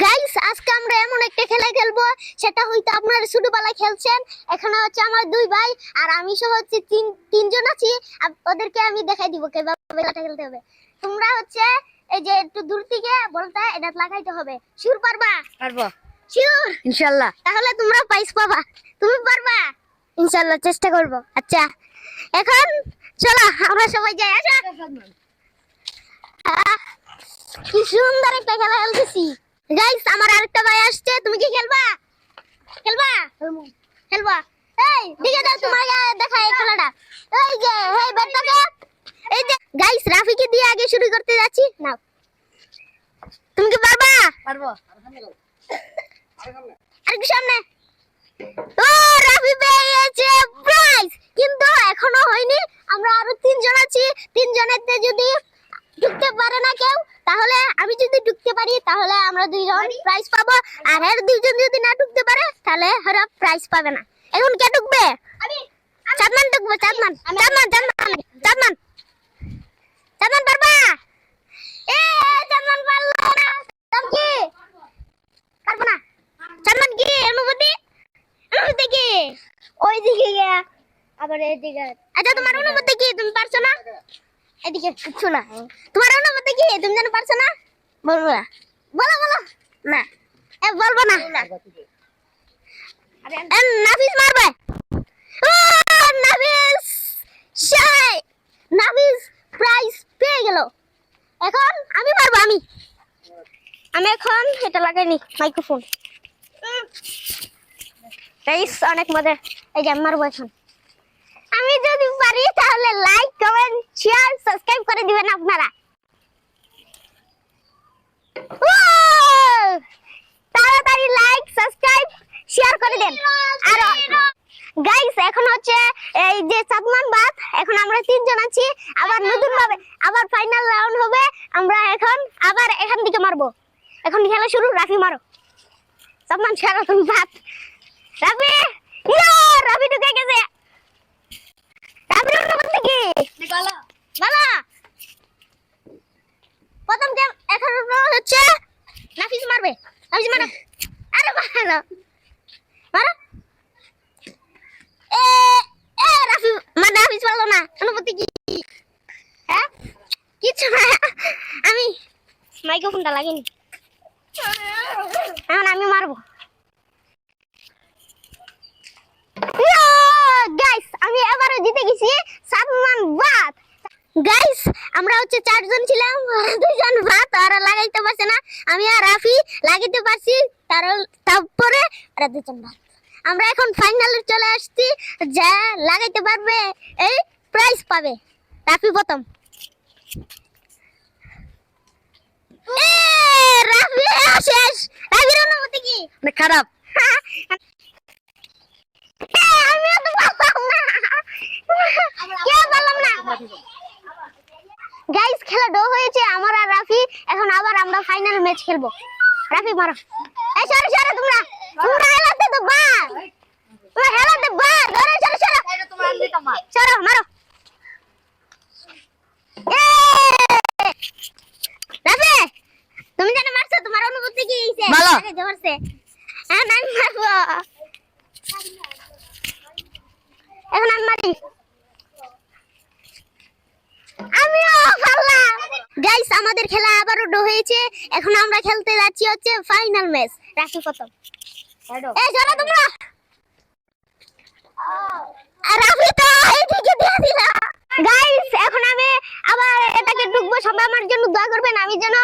Guys আজকে আমরা এমন একটা খেলা খেলবো সেটা হয়তো আপনারা ছোটবেলায় খেলছেন। এখানে হচ্ছে আমার দুই ভাই আর আমি সহ হচ্ছে তিনজন আছি। ওদেরকে আমি দেখাই দিব কিভাবে খেলাটা খেলতে হবে। তোমরা হচ্ছে এই যে একটু দূর থেকে বলতে এটা লাগাইতে হবে। শিওর পারবা? পারবো শিওর ইনশাআল্লাহ। তাহলে তোমরা প্রাইজ পাবা। তুমি পারবা? ইনশাআল্লাহ চেষ্টা করব। আচ্ছা এখন চলো আমরা সবাই যাই। আসো। কি সুন্দর একটা খেলা খেলতেছি। গাইস আমার আরেকটা ভাই আসছে, তুমি কি খেলবা? খেলবা? খেলবা? এই দিকে দাও, তোমাকে দেখাই খেলাটা। এই যে এই ব্যাটটাকে এই যে গাইস রাফিকে দিয়ে আগে শুরু করতে যাচ্ছি। নাও তুমি কি পারবা? পারবো আর কি সামনে। ও রাফি পেয়েছে প্রাইজ, কিন্তু এখনো হয়নি। আমরা আরো তিনজন আছি, তিনজনেরতে যদি ঢুকতে পারে না কেউ, তাহলে আমি যদি ঢুকতে পারি তাহলে আমরা দুইজন প্রাইজ পাবো, আর এর দুইজন যদি না ঢুকতে পারে তাহলে ওরা প্রাইজ পাবে না। এখন কে ঢুকবে? চাঁদমান ঢুকবে। চাঁদমান চাঁদমান চাঁদমান চাঁদমান চাঁদমান পারবা? এ চাঁদমান পারলো না। তুমি কি পারবো না? চাঁদমান কি অনুভূতি? অনুভূতি কি? ওই দিকে গিয়া আবার এইদিকে। আচ্ছা তোমার অনুভূতি কি? তুমি পারছো না? এদিকে কিছু না। তোমার অনুভূতি কি? তুমি জানো পারছো না? বলবো না। বলো বলো না। এ বলবো না। নাফিস মারবে। ও নাফিস শাই। নাফিস প্রাইজ পেয়ে গেল। এখন আমি মারবো। আমি এখন এটা লাগাইনি মাইক্রোফোন। গাইস অনেক মজা। এই যে মারবো এখন। আমি যদি পারি তাহলে লাইক কমেন্ট শেয়ার সাবস্ক্রাইব করে দিবেন আপনারা। তাড়াতাড়ি লাইক সাবস্ক্রাইব শেয়ার করে দেন। আর গাইস এখন হচ্ছে এই যে চাঁদমান বাদ, এখন আমরা তিনজন আছি। আবার নতুন ভাবে আবার ফাইনাল রাউন্ড হবে। আমরা এখন আবার এখান থেকে মারবো। এখন খেলা শুরু। রাফি মারো। চাঁদমান ছাড়ো তুমি বাদ। রাফি রাফি ঢুকে গেছে। প্রথম গেম এখন হচ্ছে নাফিস মারবে। নাফিস মারো। আরে মারো মারো। এ এ রাফি নাফিস পারলো না। অনুভূতি কি? হ্যাঁ কিছু না। আমি মাইক্রোফোনটা লাগিনি। এখন আমি মারবো। গাইস আমি এবারে জিতে গেছি। সাদমান বাদ। গাইস আমরা হচ্ছে চারজন ছিলাম, দুইজন বাদ আর লাগাইতে পারছে না। আমি আর রাফি লাগাইতে পারছি, তারপরে আর দুইজন বাদ। আমরা এখন ফাইনালে চলে আসছি। যা লাগাইতে পারবে এই প্রাইজ পাবে। রাফি প্রথম। এ রাফি শেষ। রাফির অনুভূতি কি? খারাপ। গাইস খেলা ড্র হয়েছে আমার আর রাফি। এখন আবার আমরা ফাইনাল ম্যাচ খেলবো। রাফি মারো। এই সরে সরে তোমরা হেলাতে তো বা তোমরা হেলাতে বা ধরে সরে সরে এটা তোমার আনলি তোমার সরো মারো। রাফি তুমি জানো মারছো, তোমার অনুভূতি কি হইছে? ভালো। আগে ধরছে। হ্যাঁ আমি মারবো। এখন আমি মারি। আমিও পারলাম। গাইস আমাদের খেলা আবারও ড্র হয়েছে। এখন আমরা খেলতে যাচ্ছি হচ্ছে ফাইনাল ম্যাচ। রাফি প্রথম। এই চলো তোমরা। রাফি তো এইদিকে দিয়ে দিল। গাইস এখন আমি আবার এটাকে ঢুকবো। সবাই আমার জন্য দোয়া করবেন, আমি যেন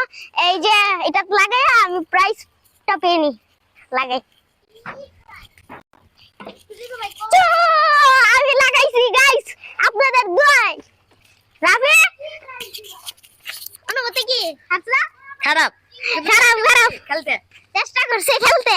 এই যে এটা লাগাই আমি প্রাইজটা পেয়ে নি। লাগাই আমি লাগাইছি গাইস আপনাদের দোয়ায়। রাফি অনুভূতি কি? হাসলা? খারাপ খারাপ খারাপ। খেলতে চেষ্টা করছে খেলতে।